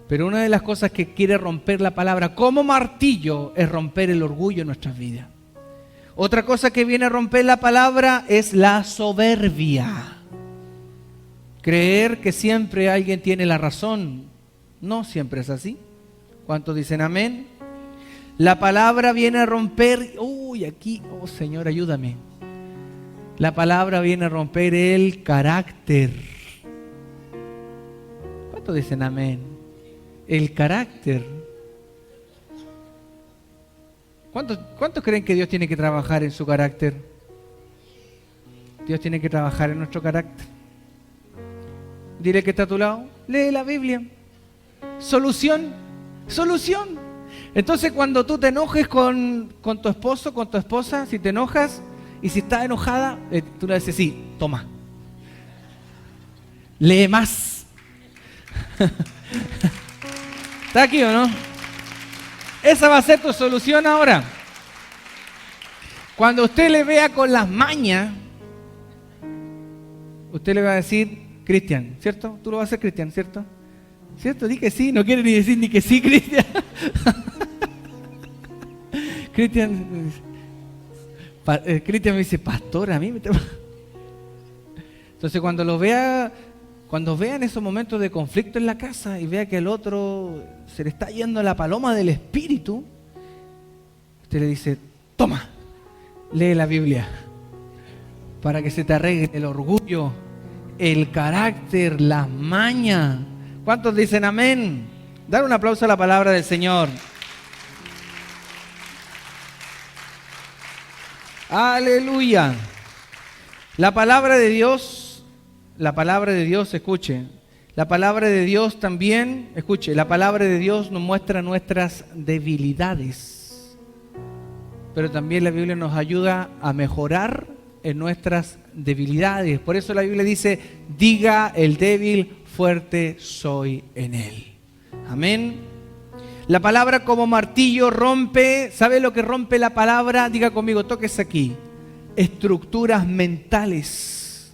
Pero una de las cosas que quiere romper la palabra como martillo es romper el orgullo en nuestras vidas. Otra cosa que viene a romper la palabra es la soberbia. Creer que siempre alguien tiene la razón. No siempre es así. ¿Cuántos dicen amén? La palabra viene a romper, uy, aquí, oh Señor, ayúdame. La palabra viene a romper el carácter. ¿Cuántos dicen amén? El carácter. ¿Cuántos creen que Dios tiene que trabajar en su carácter? Dios tiene que trabajar en nuestro carácter. Dile que está a tu lado, lee la Biblia. Solución. Entonces cuando tú te enojes con tu esposo, con tu esposa, si te enojas y si estás enojada, tú le dices, sí, toma. Lee más. ¿Está aquí o no? Esa va a ser tu solución ahora. Cuando usted le vea con las mañas, usted le va a decir, Cristian, ¿cierto? Tú lo vas a hacer, Cristian, ¿cierto? ¿Cierto? Di que sí, no quiere ni decir ni que sí, Cristian. Cristian me dice, pastor, a mí me... Entonces cuando vean esos momentos de conflicto en la casa y vea que el otro se le está yendo la paloma del espíritu, usted le dice, toma, lee la Biblia, para que se te arregle el orgullo, el carácter, las mañas. ¿Cuántos dicen amén? Dar un aplauso a la palabra del Señor. Aleluya. La palabra de Dios, escuche, la palabra de Dios también, escuche, la palabra de Dios nos muestra nuestras debilidades, pero también la Biblia nos ayuda a mejorar en nuestras debilidades. Por eso la Biblia dice, diga el débil, fuerte soy en él. Amén. La palabra como martillo rompe, ¿sabe lo que rompe la palabra? Diga conmigo, tóquese aquí. Estructuras mentales.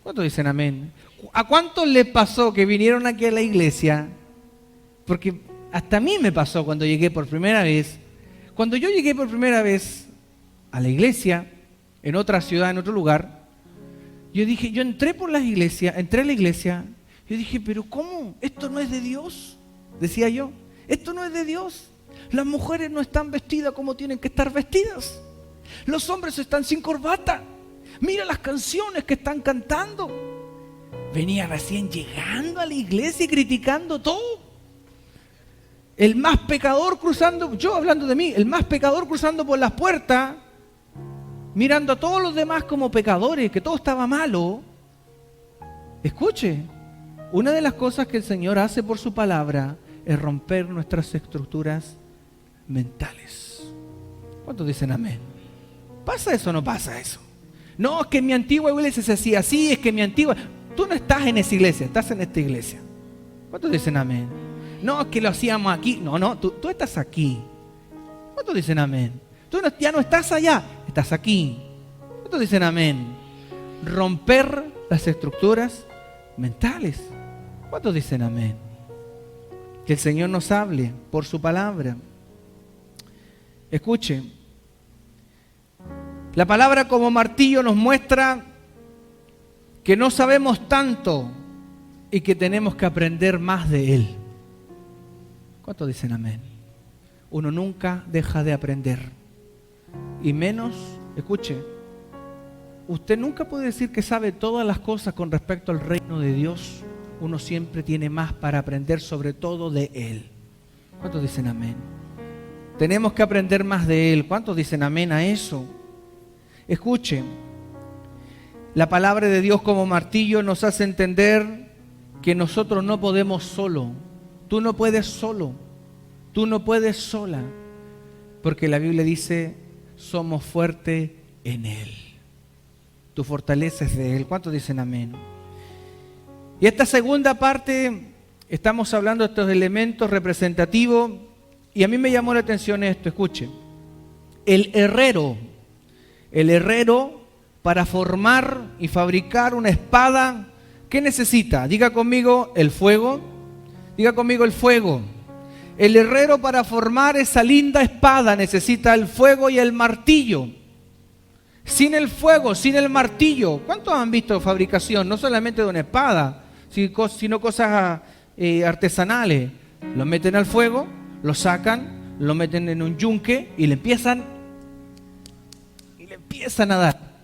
¿Cuántos dicen amén? ¿A cuántos les pasó que vinieron aquí a la iglesia? Porque hasta a mí me pasó cuando llegué por primera vez. Cuando yo llegué por primera vez a la iglesia, en otra ciudad, en otro lugar, yo entré a la iglesia, yo dije, pero ¿cómo? ¿Esto no es de Dios? Decía yo, esto no es de Dios. Las mujeres no están vestidas como tienen que estar vestidas. Los hombres están sin corbata. Mira las canciones que están cantando. Venía recién llegando a la iglesia y criticando todo. El más pecador cruzando, yo hablando de mí, el más pecador cruzando por las puertas, mirando a todos los demás como pecadores, que todo estaba malo. Escuche, una de las cosas que el Señor hace por su palabra es romper nuestras estructuras mentales. ¿Cuántos dicen amén? ¿Pasa eso o no pasa eso? No, es que en mi antigua iglesia se hacía así, es que en mi antigua... Tú no estás en esa iglesia, estás en esta iglesia. ¿Cuántos dicen amén? No, es que lo hacíamos aquí. No, tú estás aquí. ¿Cuántos dicen amén? Tú ya no estás allá, estás aquí. ¿Cuántos dicen amén? Romper las estructuras mentales. ¿Cuántos dicen amén? Que el Señor nos hable por su palabra. Escuche. La palabra como martillo nos muestra que no sabemos tanto y que tenemos que aprender más de Él. ¿Cuántos dicen amén? Uno nunca deja de aprender. Y menos, escuche, usted nunca puede decir que sabe todas las cosas con respecto al reino de Dios. Uno siempre tiene más para aprender, sobre todo de Él. ¿Cuántos dicen amén? Tenemos que aprender más de Él. ¿Cuántos dicen amén a eso? Escuche, la palabra de Dios como martillo nos hace entender que nosotros no podemos solo. Tú no puedes solo. Tú no puedes sola. Porque la Biblia dice, somos fuertes en Él. Tu fortaleza es de Él. ¿Cuántos dicen amén? Y esta segunda parte, estamos hablando de estos elementos representativos, y a mí me llamó la atención esto, escuche. El herrero, para formar y fabricar una espada, ¿qué necesita? Diga conmigo el fuego. Diga conmigo el fuego. El herrero para formar esa linda espada necesita el fuego y el martillo. Sin el fuego, sin el martillo. ¿Cuántos han visto fabricación? No solamente de una espada, sino cosas artesanales. Lo meten al fuego, lo sacan, lo meten en un yunque y le empiezan a dar.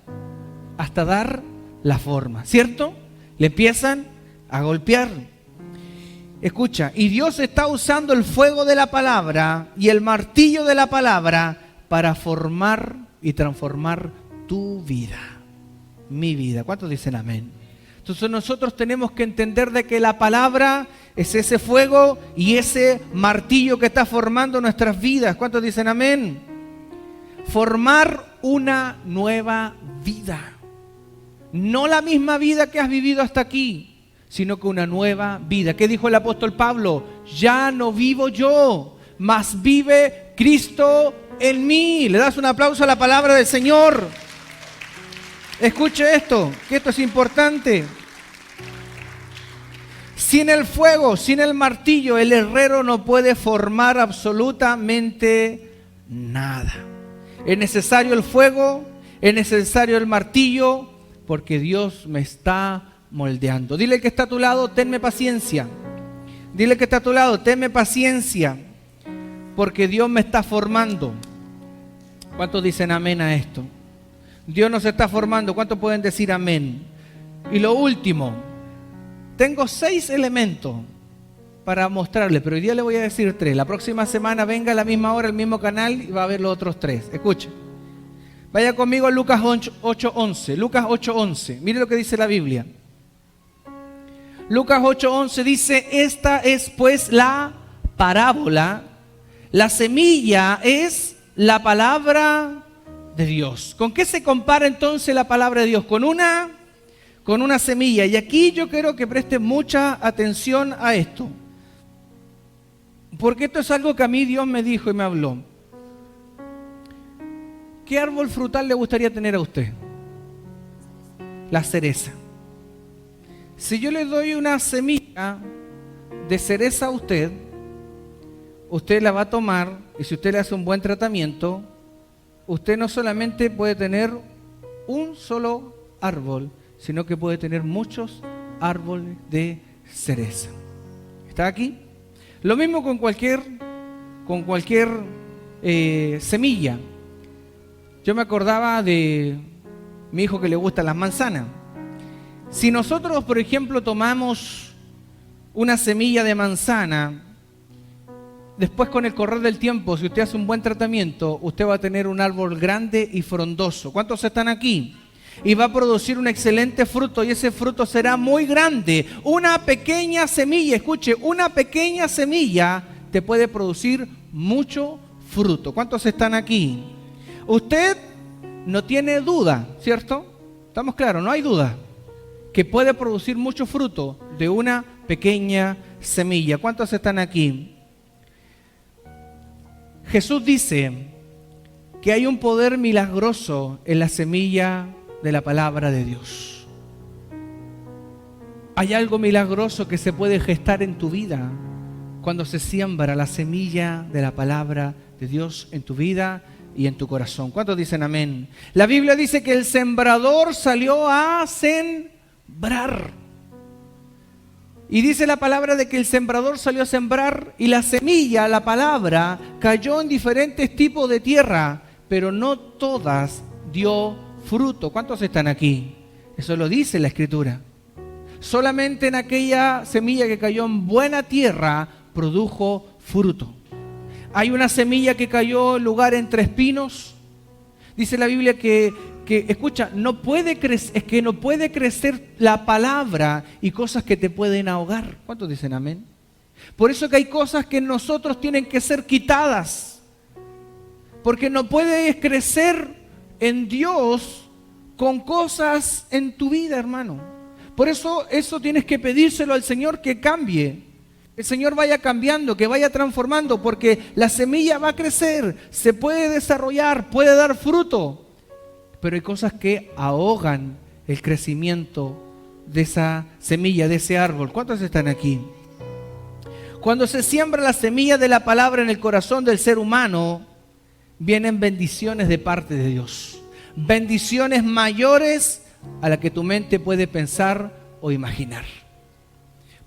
Hasta dar la forma, ¿cierto? Le empiezan a golpear. Escucha, y Dios está usando el fuego de la palabra y el martillo de la palabra para formar y transformar tu vida, mi vida. ¿Cuántos dicen amén? Entonces nosotros tenemos que entender de que la palabra es ese fuego y ese martillo que está formando nuestras vidas. ¿Cuántos dicen amén? Formar una nueva vida. No la misma vida que has vivido hasta aquí, sino que una nueva vida. ¿Qué dijo el apóstol Pablo? Ya no vivo yo, mas vive Cristo en mí. Le das un aplauso a la palabra del Señor. Escuche esto, que esto es importante. Sin el fuego, sin el martillo, el herrero no puede formar absolutamente nada. Es necesario el fuego, es necesario el martillo, porque Dios me está moldeando. Dile al que está a tu lado, tenme paciencia. Dile al que está a tu lado, tenme paciencia, porque Dios me está formando. ¿Cuántos dicen amén a esto? Dios nos está formando. ¿Cuántos pueden decir amén? Y lo último, tengo 6 elementos para mostrarle, pero hoy día le voy a decir 3. La próxima semana venga a la misma hora, al mismo canal, y va a ver los otros 3. Escuche. Vaya conmigo a Lucas 8:11. Lucas 8:11. Mire lo que dice la Biblia. Lucas 8:11 dice, esta es pues la parábola. La semilla es la palabra de Dios. ¿Con qué se compara entonces la palabra de Dios? Con una semilla. Y aquí yo quiero que preste mucha atención a esto, porque esto es algo que a mí Dios me dijo y me habló. ¿Qué árbol frutal le gustaría tener a usted? La cereza. Si yo le doy una semilla de cereza a usted, usted la va a tomar, y si usted le hace un buen tratamiento, usted no solamente puede tener un solo árbol, sino que puede tener muchos árboles de cereza. ¿Está aquí? Lo mismo con cualquier semilla. Yo me acordaba de mi hijo que le gustan las manzanas. Si nosotros, por ejemplo, tomamos una semilla de manzana, después con el correr del tiempo, si usted hace un buen tratamiento, usted va a tener un árbol grande y frondoso. ¿Cuántos están aquí? Y va a producir un excelente fruto, y ese fruto será muy grande. Una pequeña semilla, escuche, una pequeña semilla te puede producir mucho fruto. ¿Cuántos están aquí? Usted no tiene duda, ¿cierto? ¿Estamos claros? No hay duda que puede producir mucho fruto de una pequeña semilla. ¿Cuántos están aquí? Jesús dice que hay un poder milagroso en la semilla de la palabra de Dios. Hay algo milagroso que se puede gestar en tu vida cuando se siembra la semilla de la palabra de Dios en tu vida y en tu corazón. ¿Cuántos dicen amén? La Biblia dice que el sembrador salió a sembrar. Y dice la palabra de que el sembrador salió a sembrar y la semilla, la palabra, cayó en diferentes tipos de tierra, pero no todas dio fruto. ¿Cuántos están aquí? Eso lo dice la Escritura. Solamente en aquella semilla que cayó en buena tierra produjo fruto. Hay una semilla que cayó en lugar entre espinos. Dice la Biblia que escucha, no puede crecer la palabra y cosas que te pueden ahogar. ¿Cuántos dicen amén? Por eso que hay cosas que en nosotros tienen que ser quitadas, porque no puedes crecer en Dios con cosas en tu vida, hermano. Por eso tienes que pedírselo al Señor, que cambie. El Señor vaya cambiando, que vaya transformando, porque la semilla va a crecer, se puede desarrollar, puede dar fruto. Pero hay cosas que ahogan el crecimiento de esa semilla, de ese árbol. ¿Cuántos están aquí? Cuando se siembra la semilla de la palabra en el corazón del ser humano, vienen bendiciones de parte de Dios. Bendiciones mayores a las que tu mente puede pensar o imaginar.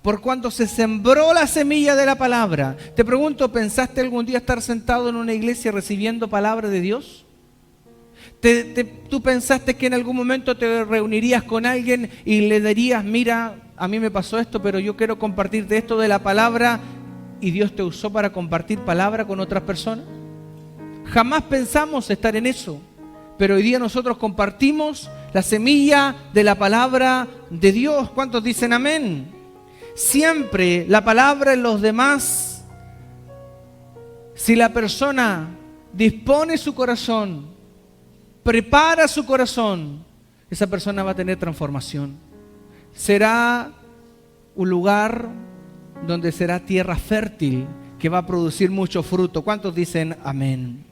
Por cuanto se sembró la semilla de la palabra. Te pregunto, ¿pensaste algún día estar sentado en una iglesia recibiendo palabra de Dios? ¿Tú pensaste que en algún momento te reunirías con alguien y le dirías, mira, a mí me pasó esto, pero yo quiero compartirte esto de la palabra, y Dios te usó para compartir palabra con otras personas? Jamás pensamos estar en eso, pero hoy día nosotros compartimos la semilla de la palabra de Dios. ¿Cuántos dicen amén? Siempre la palabra en los demás, si la persona dispone su corazón, prepara su corazón, esa persona va a tener transformación. Será un lugar donde será tierra fértil que va a producir mucho fruto. ¿Cuántos dicen amén?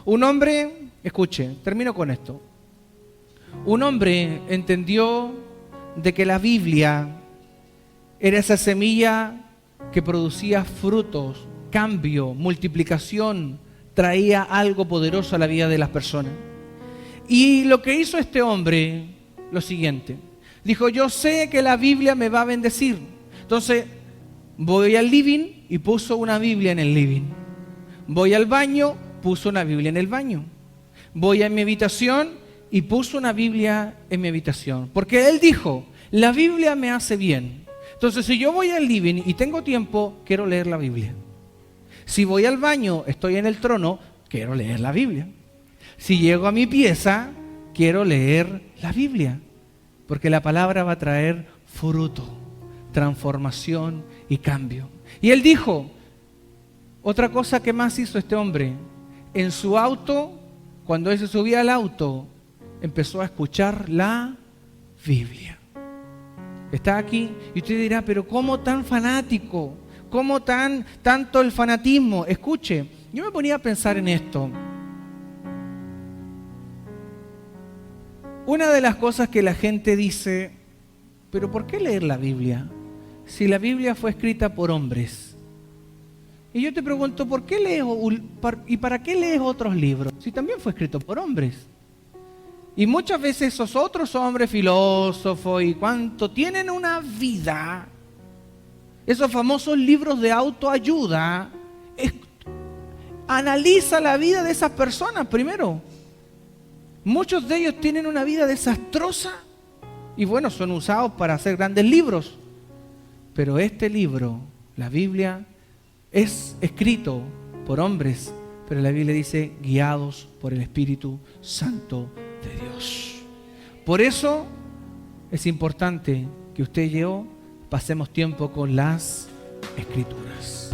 Un hombre, escuche, termino con esto. Un hombre entendió de que la Biblia Era esa semilla que producía frutos, cambio, multiplicación, traía algo poderoso a la vida de las personas. Y lo que hizo este hombre, lo siguiente. Dijo, yo sé que la Biblia me va a bendecir. Entonces, voy al living y puso una Biblia en el living. Voy al baño, puso una Biblia en el baño. Voy a mi habitación y puso una Biblia en mi habitación. Porque él dijo, la Biblia me hace bien. Entonces, si yo voy al living y tengo tiempo, quiero leer la Biblia. Si voy al baño, estoy en el trono, quiero leer la Biblia. Si llego a mi pieza, quiero leer la Biblia. Porque la palabra va a traer fruto, transformación y cambio. Y él dijo, otra cosa que más hizo este hombre, en su auto, cuando él se subía al auto, empezó a escuchar la Biblia. Está aquí y usted dirá, pero ¿cómo tan fanático? ¿Cómo tanto el fanatismo? Escuche, yo me ponía a pensar en esto. Una de las cosas que la gente dice, pero ¿por qué leer la Biblia? Si la Biblia fue escrita por hombres. Y yo te pregunto, ¿por qué lees y para qué lees otros libros? Si también fue escrito por hombres. Y muchas veces esos otros hombres, filósofos y cuánto, tienen una vida. Esos famosos libros de autoayuda. Analiza la vida de esas personas primero. Muchos de ellos tienen una vida desastrosa y bueno, son usados para hacer grandes libros. Pero este libro, la Biblia, es escrito por hombres, pero la Biblia dice guiados por el Espíritu Santo de Dios. Por eso es importante que usted y yo pasemos tiempo con las Escrituras.